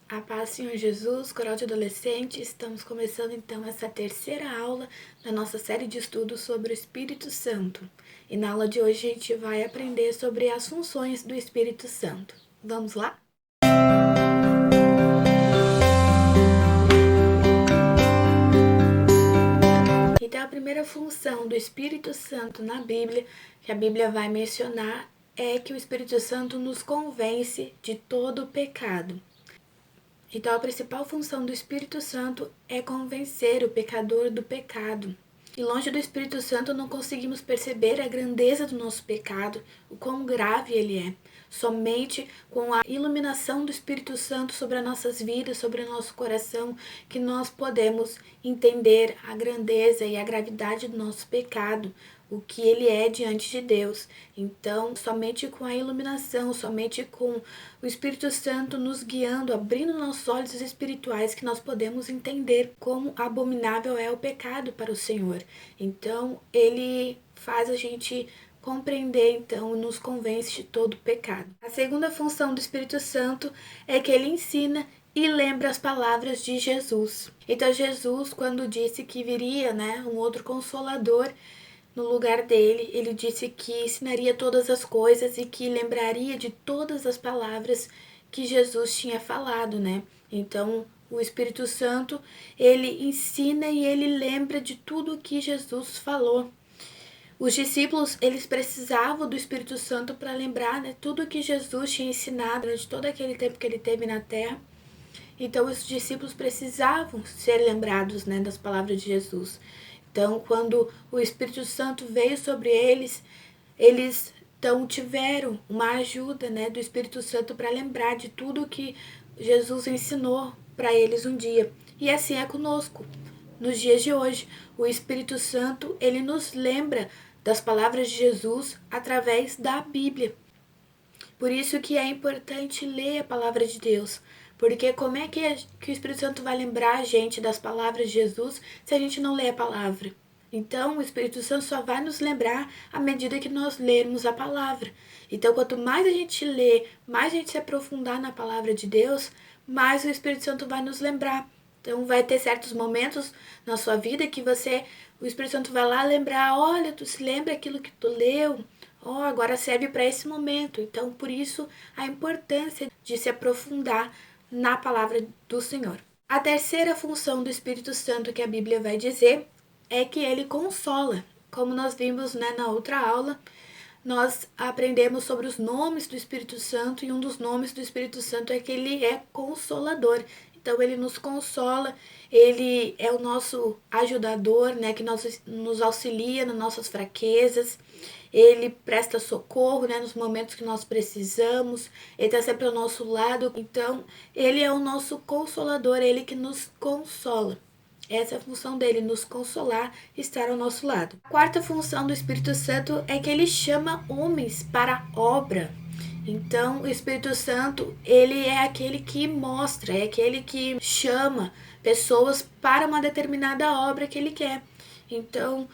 A paz, Senhor Jesus, coral de adolescente, estamos começando então essa terceira aula da nossa série de estudos sobre o Espírito Santo. E na aula de hoje a gente vai aprender sobre as funções do Espírito Santo. Vamos lá? Então a primeira função do Espírito Santo na Bíblia, que a Bíblia vai mencionar, é que o Espírito Santo nos convence de todo o pecado. Então, a principal função do Espírito Santo é convencer o pecador do pecado. E longe do Espírito Santo não conseguimos perceber a grandeza do nosso pecado, o quão grave ele é. Somente com a iluminação do Espírito Santo sobre as nossas vidas, sobre o nosso coração, que nós podemos entender a grandeza e a gravidade do nosso pecado, o que ele é diante de Deus. Então, somente com a iluminação, somente com o Espírito Santo nos guiando, abrindo nossos olhos espirituais, que nós podemos entender como abominável é o pecado para o Senhor. Então, ele faz a gente compreender, então, nos convence de todo o pecado. A segunda função do Espírito Santo é que ele ensina e lembra as palavras de Jesus. Então, Jesus, quando disse que viria, um outro Consolador, no lugar dele, ele disse que ensinaria todas as coisas e que lembraria de todas as palavras que Jesus tinha falado, Então, o Espírito Santo, ele ensina e ele lembra de tudo que Jesus falou. Os discípulos, eles precisavam do Espírito Santo para lembrar, tudo que Jesus tinha ensinado durante todo aquele tempo que ele teve na terra. Então, os discípulos precisavam ser lembrados, das palavras de Jesus. Então, quando o Espírito Santo veio sobre eles então tiveram uma ajuda, do Espírito Santo para lembrar de tudo que Jesus ensinou para eles um dia. E assim é conosco. Nos dias de hoje, o Espírito Santo, ele nos lembra das palavras de Jesus através da Bíblia. Por isso que é importante ler a palavra de Deus. Porque como é que o Espírito Santo vai lembrar a gente das palavras de Jesus se a gente não lê a palavra? Então, o Espírito Santo só vai nos lembrar à medida que nós lermos a palavra. Então, quanto mais a gente lê, mais a gente se aprofundar na palavra de Deus, mais o Espírito Santo vai nos lembrar. Então, vai ter certos momentos na sua vida que o Espírito Santo vai lá lembrar, olha, tu se lembra aquilo que tu leu? Agora serve para esse momento. Então, por isso, a importância de se aprofundar na palavra do Senhor. A terceira função do Espírito Santo que a Bíblia vai dizer é que ele consola. Como nós vimos na outra aula, nós aprendemos sobre os nomes do Espírito Santo e um dos nomes do Espírito Santo é que ele é consolador. Então, ele nos consola, ele é o nosso ajudador, que nos auxilia nas nossas fraquezas. Ele presta socorro, nos momentos que nós precisamos. Ele está sempre ao nosso lado. Então, ele é o nosso consolador, ele que nos consola. Essa é a função dele, nos consolar, estar ao nosso lado. A quarta função do Espírito Santo é que ele chama homens para a obra. Então, o Espírito Santo, ele é aquele que mostra, é aquele que chama pessoas para uma determinada obra que ele quer. Então,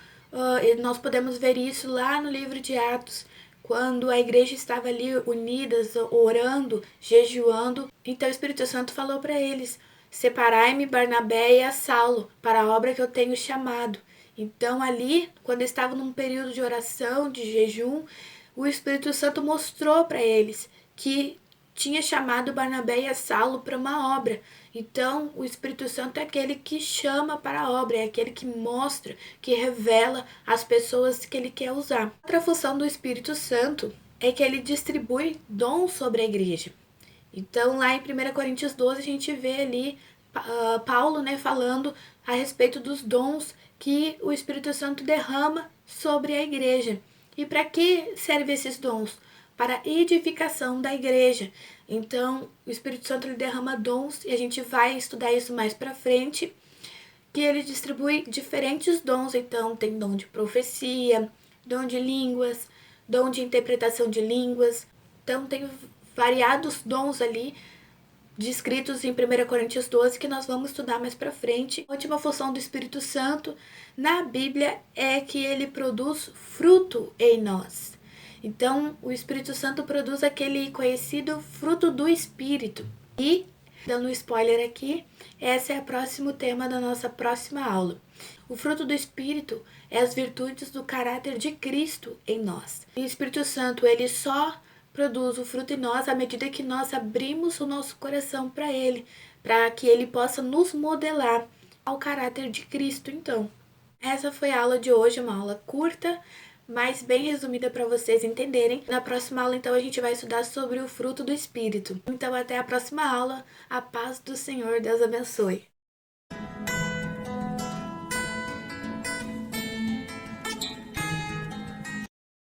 nós podemos ver isso lá no livro de Atos, quando a igreja estava ali unidas, orando, jejuando. Então, o Espírito Santo falou para eles: separai-me Barnabé e a Saulo para a obra que eu tenho chamado. Então, ali, quando estavam num período de oração, de jejum, o Espírito Santo mostrou para eles que tinha chamado Barnabé e a Saulo para uma obra. Então, o Espírito Santo é aquele que chama para a obra, é aquele que mostra, que revela as pessoas que ele quer usar. Outra função do Espírito Santo é que ele distribui dons sobre a igreja. Então, lá em 1 Coríntios 12, a gente vê ali Paulo, falando a respeito dos dons que o Espírito Santo derrama sobre a igreja. E para que servem esses dons? Para a edificação da igreja. Então, o Espírito Santo ele derrama dons, e a gente vai estudar isso mais para frente, que ele distribui diferentes dons. Então, tem dom de profecia, dom de línguas, dom de interpretação de línguas. Então, tem variados dons ali, descritos em 1 Coríntios 12, que nós vamos estudar mais para frente. A última função do Espírito Santo na Bíblia é que ele produz fruto em nós. Então, o Espírito Santo produz aquele conhecido fruto do Espírito. E Dando um spoiler aqui, esse é o próximo tema da nossa próxima aula. O fruto do Espírito é as virtudes do caráter de Cristo em nós. E o Espírito Santo, ele só produz o fruto em nós à medida que nós abrimos o nosso coração para ele, para que ele possa nos modelar ao caráter de Cristo. Então, essa foi a aula de hoje, uma aula curta, mas bem resumida para vocês entenderem. Na próxima aula, então, a gente vai estudar sobre o fruto do Espírito. Então, até a próxima aula. A paz do Senhor. Deus abençoe.